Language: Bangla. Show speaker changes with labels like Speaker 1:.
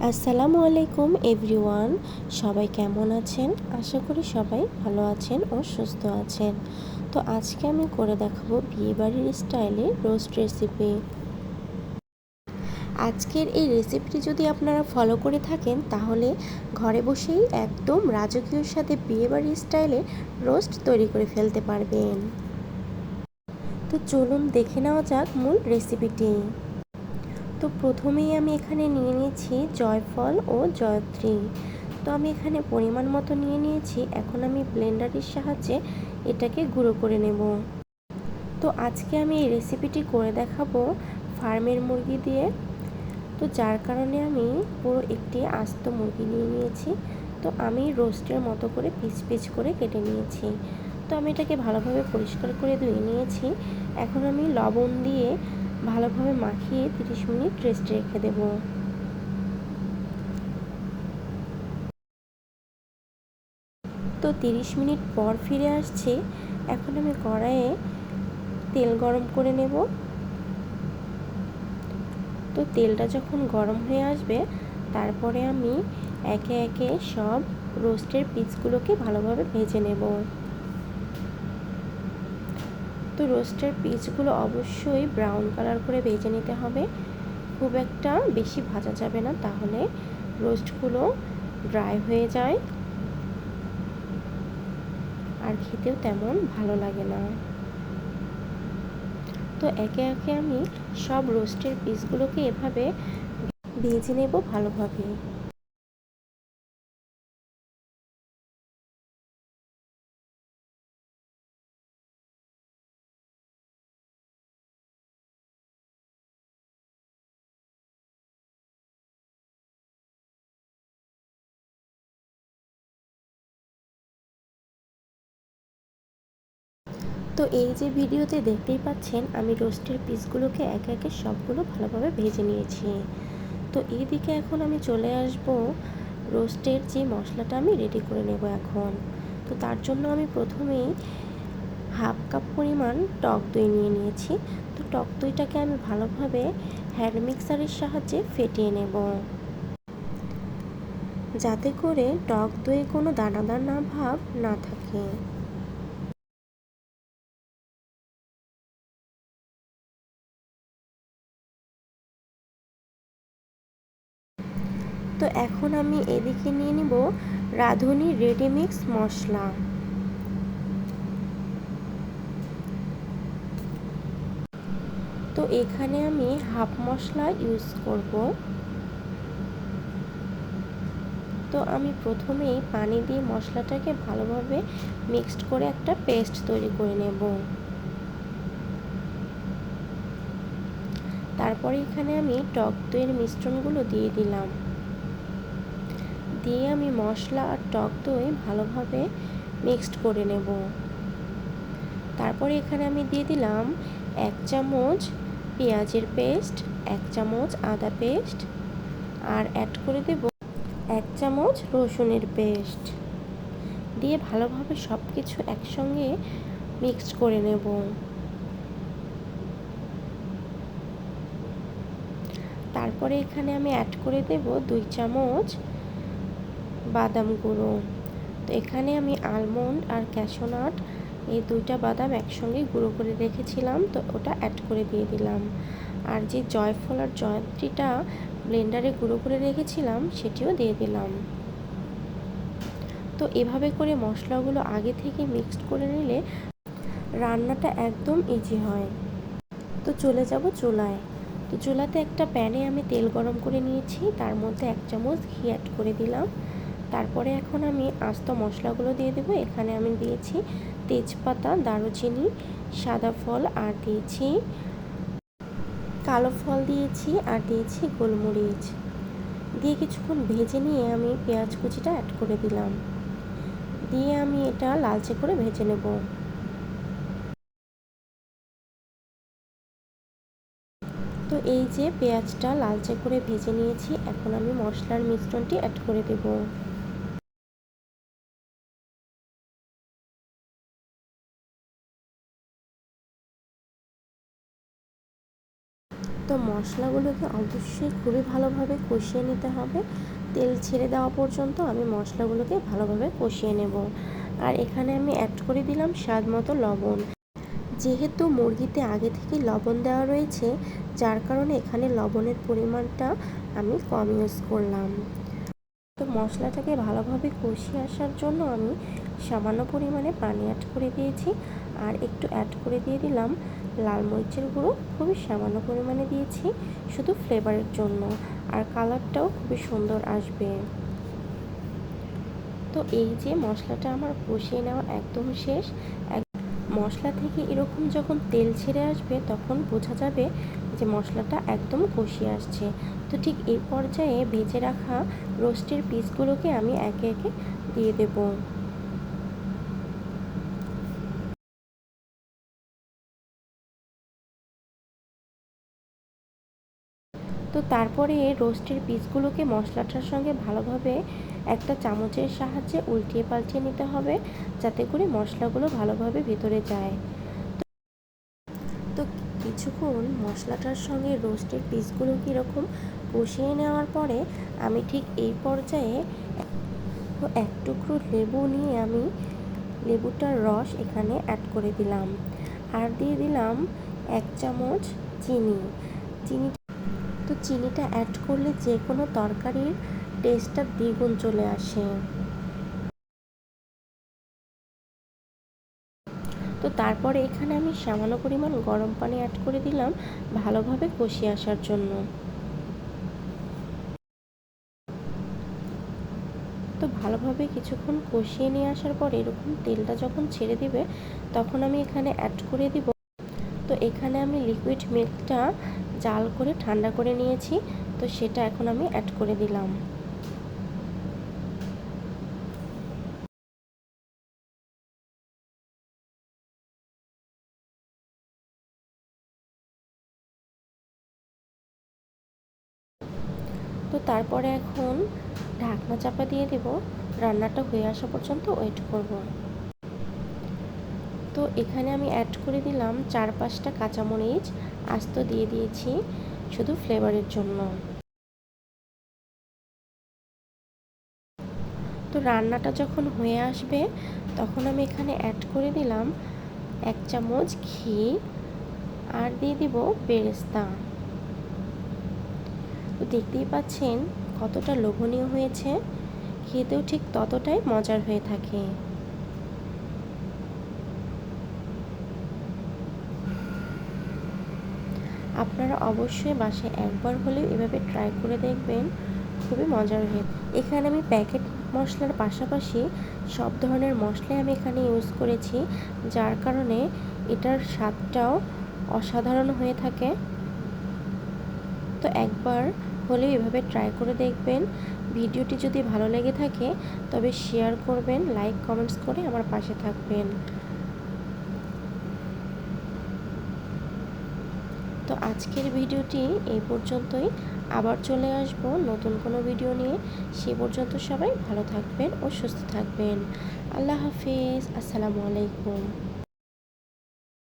Speaker 1: আসসালামু আলাইকুম এভরিওয়ান। সবাই কেমন আছেন? আশা করি সবাই ভালো আছেন ও সুস্থ আছেন। তো আজকে আমি করে দেখাবো বিয়েবাড়ির স্টাইলে রোস্ট রেসিপি। আজকের এই রেসিপিটি যদি আপনারা ফলো করে থাকেন তাহলে ঘরে বসেই একদম রাজকীয়র সাথে বিয়েবাড়ির স্টাইলে রোস্ট তৈরি করে ফেলতে পারবেন। তো চলুন দেখে নেওয়া যাক মূল রেসিপিটি। তো প্রথমেই আমি এখানে নিয়ে নিয়েছি জয়ফল ও জয়ত্রী। তো আমি এখানে পরিমাণ মতো নিয়ে নিয়েছি। এখন আমি ব্লেন্ডারের সাহায্যে এটাকে গুঁড়ো করে নেব। তো আজকে আমি এই রেসিপিটি করে দেখাবো ফার্মের মুরগি দিয়ে। তো যার কারণে আমি পুরো একটি আস্ত মুরগি নিয়ে নিয়েছি। তো আমি রোস্টের মতো করে পিস পিস করে কেটে নিয়েছি। তো আমি এটাকে ভালোভাবে পরিষ্কার করে ধুয়ে নিয়েছি। এখন আমি লবণ দিয়ে ভালোভাবে মাখিয়ে 30 মিনিট রেস্টে রেখে দেব। তো 30 মিনিট পর ফিরে আসছি। এখন আমি কড়াইয়ে তেল গরম করে নেব। তো তেলটা যখন গরম হয়ে আসবে তারপরে আমি একে একে সব রোস্টের পিসগুলোকে ভালোভাবে ভেজে নেব। তো রোস্টের পিসগুলো অবশ্যই ব্রাউন কালার করে ভেজে নিতে হবে। খুব একটা বেশি ভাজা যাবে না, তাহলে রোস্টগুলো ড্রাই হয়ে যায় আর খেতেও তেমন ভালো লাগে না। তো একে একে আমি সব রোস্টের পিসগুলোকে এভাবে ভেজে নেব ভালোভাবে। তো এই যে ভিডিওতে দেখতেই পাচ্ছেন আমি রোস্টের পিসগুলোকে একে একে সবগুলো ভালোভাবে ভেজে নিয়েছি। তো এইদিকে এখন আমি চলে আসব রোস্টের যে মশলাটা আমি রেডি করে নেব এখন। তো তার জন্য আমি প্রথমেই হাফ কাপ পরিমাণ টক দই নিয়ে নিয়েছি। তো টক দইটাকে আমি ভালোভাবে হ্যান্ড মিক্সারের সাহায্যে ফেটিয়ে নেব, যাতে করে টক দইয়ে কোনো দানা দানা ভাব না থাকে। তো এখন আমি এদিকে নিয়ে নিব রাঁধুনি রেডিমিক্স মশলা। তো এখানে আমি হাফ মশলা ইউজ করব। তো আমি প্রথমেই পানি দিয়ে মশলাটাকে ভালোভাবে মিক্সড করে একটা পেস্ট তৈরি করে নেব। তারপরে এখানে আমি টক দইয়ের মিশ্রণগুলো দিয়ে দিলাম। দিয়ে আমি মশলা আর টক দই ভালোভাবে মিক্সড করে নেব। তারপরে এখানে আমি দিয়ে দিলাম 1 চামচ পেঁয়াজের পেস্ট, 1 চামচ আদা পেস্ট, আর অ্যাড করে দেব 1 চামচ রসুনের পেস্ট। দিয়ে ভালোভাবে সব কিছু একসঙ্গে মিক্সড করে নেব। তারপরে এখানে আমি অ্যাড করে দেব 2 চামচ বাদাম গুঁড়ো। তো এখানে আমি আলমন্ড আর ক্যাশনাট এই দুইটা বাদাম একসঙ্গে গুঁড়ো করে রেখেছিলাম, তো ওটা অ্যাড করে দিয়ে দিলাম। আর যে জয়ফল আর জয়ত্রীটা ব্লেন্ডারে গুঁড়ো করে রেখেছিলাম সেটিও দিয়ে দিলাম। তো এভাবে করে মশলাগুলো আগে থেকে মিক্সড করে নিলে রান্নাটা একদম ইজি হয়। তো চলে যাব চুলায়। তো চুলাতে একটা প্যানে আমি তেল গরম করে নিয়েছি, তার মধ্যে 1 চামচ ঘি অ্যাড করে দিলাম। তারপরে এখন আমি আস্ত মশলাগুলো দিয়ে দেবো। এখানে আমি দিয়েছি তেজপাতা, দারুচিনি, সাদা ফল, আর দিয়েছি কালো ফল দিয়েছি, আর দিয়েছি গোলমরিচ। দিয়ে কিছুক্ষণ ভেজে নিয়ে আমি পেঁয়াজ কুচিটা অ্যাড করে দিলাম। দিয়ে আমি এটা লালচে করে ভেজে নেব। তো এই যে পেঁয়াজটা লালচে করে ভেজে নিয়েছি, এখন আমি মশলার মিশ্রণটি অ্যাড করে দেব। তো মশলাগুলোকে অবশ্যই খুবই ভালোভাবে কষিয়ে নিতে হবে। তেল ছেড়ে দেওয়া পর্যন্ত আমি মশলাগুলোকে ভালোভাবে কষিয়ে নেব। আর এখানে আমি অ্যাড করে দিলাম স্বাদ মতো লবণ। যেহেতু মুরগিতে আগে থেকে লবণ দেওয়া রয়েছে, যার কারণে এখানে লবণের পরিমাণটা আমি কম ইউজ করলাম। তো মশলাটাকে ভালোভাবে কষিয়ে আসার জন্য আমি সামান্য পরিমাণে পানি অ্যাড করে দিয়েছি। আর একটু অ্যাড করে দিয়ে দিলাম লাল মরিচের গুঁড়ো, খুবই সামান্য পরিমাণে দিয়েছি শুধু ফ্লেভারের জন্য, আর কালারটাও খুবই সুন্দর আসবে। তো এই যে মশলাটা আমার কষিয়ে নেওয়া একদম শেষ। মশলা থেকে এরকম যখন তেল ছেড়ে আসবে তখন বোঝা যাবে যে মশলাটা একদম কষিয়ে আসছে। তো ঠিক এই পর্যায়ে ভেজে রাখা রোস্টের পিসগুলোকে আমি একে একে দিয়ে দেব। তো তারপরে রোস্টের পিসগুলোকে মশলাটার সঙ্গে ভালোভাবে একটা চামচের সাহায্যে উল্টিয়ে পাল্টিয়ে নিতে হবে, যাতে করে মশলাগুলো ভালোভাবে ভেতরে যায়। তো কিছুক্ষণ মশলাটার সঙ্গে রোস্টের পিসগুলো কীরকম কষিয়ে নেওয়ার পরে আমি ঠিক এই পর্যায়ে এক টুকরো লেবু নিয়ে আমি লেবুটার রস এখানে অ্যাড করে দিলাম। আর দিয়ে দিলাম 1 চামচ চিনি। তো চিনিটা অ্যাড করলে যে কোনো তরকারির টেস্টটা দ্বিগুণ চলে আসে। তো তারপরে এখানে আমি সামান্য পরিমাণ গরম পানি অ্যাড করে দিলাম ভালোভাবে কষিয়ে আসার জন্য। তো ভালোভাবে কিছুক্ষণ কষিয়ে নিয়ে আসার পর এরকম তেলটা যখন ছেড়ে দিবে তখন আমি এখানে অ্যাড করে দিব। তো এখানে আমি লিকুইড মিল্কটা জাল করে ঠান্ডা করে নিয়েছি, তো সেটা এখন আমি অ্যাড করে দিলাম। তো তারপরে এখন ঢাকনা চাপা দিয়ে দেব, রান্নাটা হয়ে আসা পর্যন্ত ওয়েট করব। তো এখানে আমি অ্যাড করে দিলাম 4-5টা কাঁচামরিচ আস্ত দিয়ে দিয়েছি শুধু ফ্লেভারের জন্য। তো রান্নাটা যখন হয়ে আসবে তখন আমি এখানে অ্যাড করে দিলাম 1 চামচ ঘি, আর দিয়ে দিব বেরেস্তা। তো দেখতেই পাচ্ছেন কতটা লোভনীয় হয়েছে, খেতেও ঠিক ততটাই মজার হয়ে থাকে। আপনারা অবশ্যই বাসায় একবার হলেও এভাবে ট্রাই করে দেখবেন, খুবই মজার হয়ে। এখানে আমি প্যাকেট মশলার পাশাপাশি সব ধরনের মশলাই আমি এখানে ইউজ করেছি, যার কারণে এটার স্বাদটাও অসাধারণ হয়ে থাকে। তো একবার হলেও এভাবে ট্রাই করে দেখবেন। ভিডিওটি যদি ভালো লেগে থাকে তবে শেয়ার করবেন, লাইক কমেন্টস করে আমার পাশে থাকবেন। তো আজকের ভিডিওটি এই পর্যন্তই। আবার চলে আসব নতুন কোনো ভিডিও নিয়ে। সে পর্যন্ত সবাই ভালো থাকবেন ও সুস্থ থাকবেন। আল্লাহ হাফিজ। আসসালামু আলাইকুম।